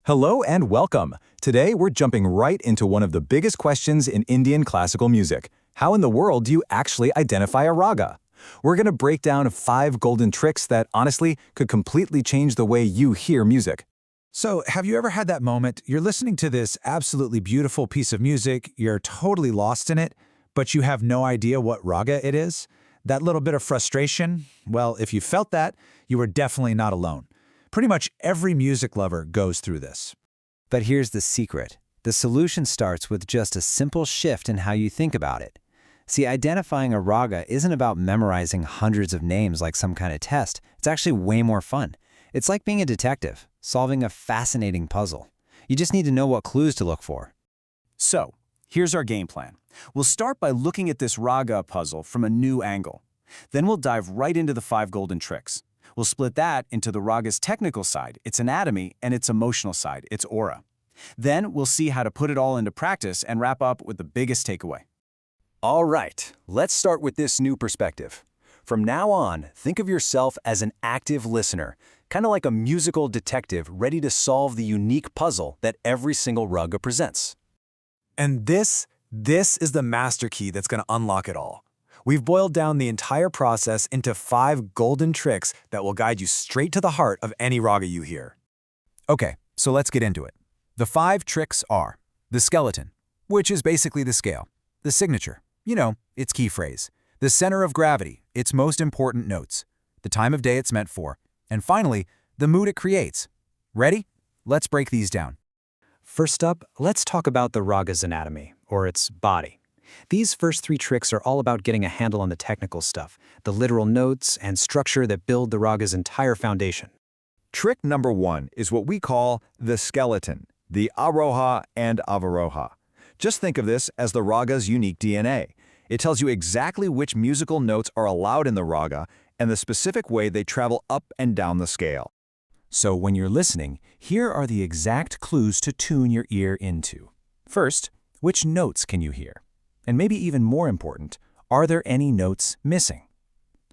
Hello and welcome. Today we're jumping right into one of the biggest questions in Indian classical music. How in the world do you actually identify a raga? We're going to break down 5 golden tricks that honestly could completely change the way you hear music. So, have you ever had that moment you're listening to this absolutely beautiful piece of music, you're totally lost in it, but you have no idea what raga it is? That little bit of frustration? Well, if you felt that, you were definitely not alone. Pretty much every music lover goes through this. But here's the secret. The solution starts with just a simple shift in how you think about it. See, identifying a raga isn't about memorizing hundreds of names like some kind of test. It's actually way more fun. It's like being a detective, solving a fascinating puzzle. You just need to know what clues to look for. So, here's our game plan. We'll start by looking at this raga puzzle from a new angle. Then we'll dive right into the 5 golden tricks. We'll split that into the raga's technical side, its anatomy, and its emotional side, its aura. Then we'll see how to put it all into practice and wrap up with the biggest takeaway. All right, let's start with this new perspective. From now on, think of yourself as an active listener, kind of like a musical detective ready to solve the unique puzzle that every single raga presents. And this is the master key that's going to unlock it all. We've boiled down the entire process into 5 golden tricks that will guide you straight to the heart of any raga you hear. Okay, so let's get into it. The 5 tricks are the skeleton, which is basically the scale, the signature, its key phrase, the center of gravity, its most important notes, the time of day it's meant for, and finally, the mood it creates. Ready? Let's break these down. First up, let's talk about the raga's anatomy, or its body. These first 3 tricks are all about getting a handle on the technical stuff, the literal notes and structure that build the raga's entire foundation. Trick number 1 is what we call the skeleton, the Aaroha and Avaroha. Just think of this as the raga's unique DNA. It tells you exactly which musical notes are allowed in the raga and the specific way they travel up and down the scale. So when you're listening, here are the exact clues to tune your ear into. First, which notes can you hear? And maybe even more important, are there any notes missing?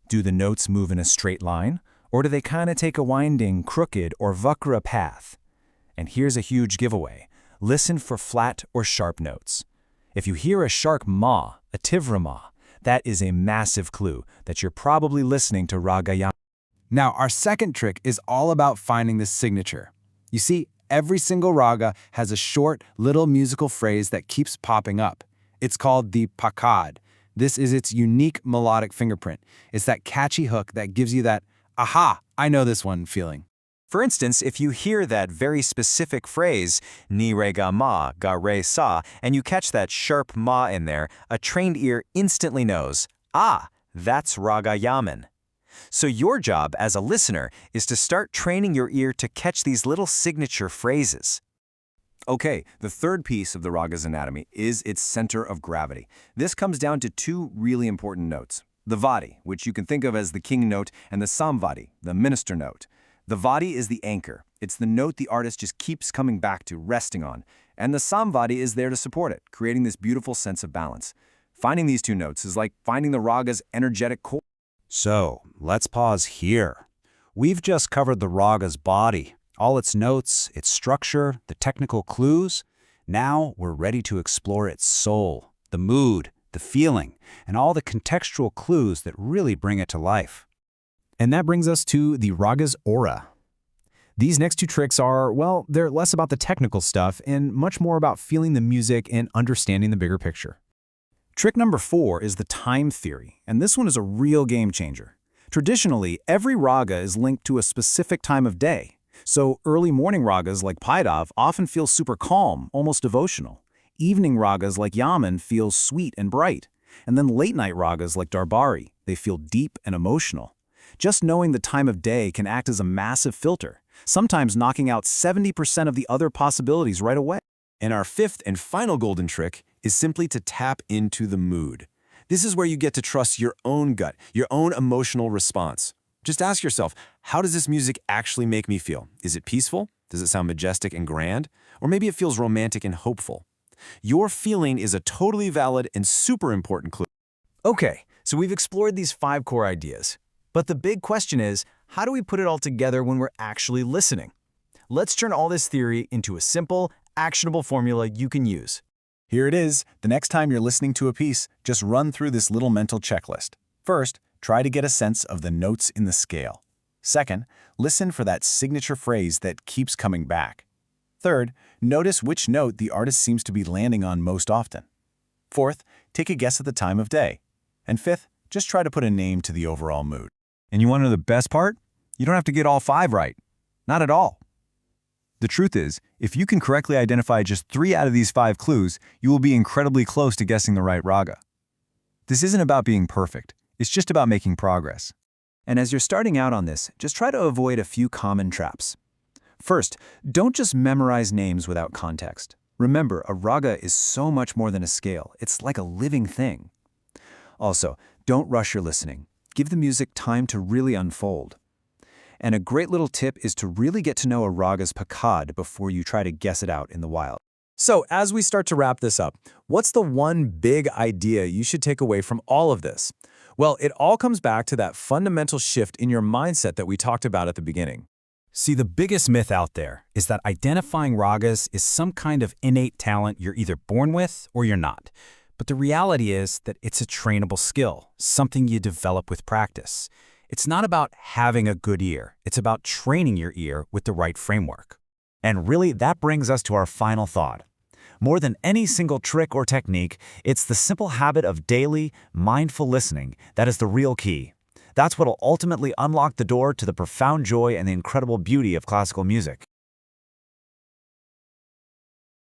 Do the notes move in a straight line, or do they kind of take a winding, crooked, or vakra path? And here's a huge giveaway. Listen for flat or sharp notes. If you hear a sharp ma, a tivra ma, that is a massive clue that you're probably listening to raga yam. Now, our second trick is all about finding the signature. You see, every single raga has a short, little musical phrase that keeps popping up. It's called the Pakad. This is its unique melodic fingerprint. It's that catchy hook that gives you that, aha, I know this one feeling. For instance, if you hear that very specific phrase, ni re ga ma, ga re sa, and you catch that sharp ma in there, a trained ear instantly knows, ah, that's raga yaman. So your job as a listener is to start training your ear to catch these little signature phrases. Okay, the third piece of the raga's anatomy is its center of gravity. This comes down to 2 really important notes. The Vadi, which you can think of as the king note, and the Samvadi, the minister note. The Vadi is the anchor. It's the note the artist just keeps coming back to, resting on. And the Samvadi is there to support it, creating this beautiful sense of balance. Finding these 2 notes is like finding the raga's energetic core. So, let's pause here. We've just covered the raga's body, all its notes, its structure, the technical clues. Now we're ready to explore its soul, the mood, the feeling, and all the contextual clues that really bring it to life. And that brings us to the raga's aura. These next 2 tricks are, well, they're less about the technical stuff and much more about feeling the music and understanding the bigger picture. Trick number 4 is the time theory, and this one is a real game changer. Traditionally, every raga is linked to a specific time of day. So early morning ragas like Pakad often feel super calm, almost devotional. Evening ragas like Yaman feel sweet and bright. And then late night ragas like Darbari, they feel deep and emotional. Just knowing the time of day can act as a massive filter, sometimes knocking out 70% of the other possibilities right away. And our 5th and final golden trick is simply to tap into the mood. This is where you get to trust your own gut, your own emotional response. Just ask yourself, how does this music actually make me feel? Is it peaceful? Does it sound majestic and grand? Or maybe it feels romantic and hopeful? Your feeling is a totally valid and super important clue. Okay, so we've explored these 5 core ideas. But the big question is, how do we put it all together when we're actually listening? let's turn all this theory into a simple, actionable formula you can use. Here it is. The next time you're listening to a piece, just run through this little mental checklist. First, try to get a sense of the notes in the scale. Second, listen for that signature phrase that keeps coming back. Third, notice which note the artist seems to be landing on most often. Fourth, take a guess at the time of day. And fifth, just try to put a name to the overall mood. And you want to know the best part? You don't have to get all 5 right. Not at all. The truth is, if you can correctly identify just 3 out of these 5 clues, you will be incredibly close to guessing the right raga. This isn't about being perfect. It's just about making progress. And as you're starting out on this, just try to avoid a few common traps. First, don't just memorize names without context. Remember, a raga is so much more than a scale. It's like a living thing. Also, don't rush your listening. Give the music time to really unfold. And a great little tip is to really get to know a raga's pakad before you try to guess it out in the wild. So, as we start to wrap this up, what's the one big idea you should take away from all of this? Well, it all comes back to that fundamental shift in your mindset that we talked about at the beginning. See, the biggest myth out there is that identifying ragas is some kind of innate talent you're either born with or you're not. But the reality is that it's a trainable skill, something you develop with practice. It's not about having a good ear. It's about training your ear with the right framework. And really, that brings us to our final thought. More than any single trick or technique, it's the simple habit of daily, mindful listening that is the real key. That's what will ultimately unlock the door to the profound joy and the incredible beauty of classical music.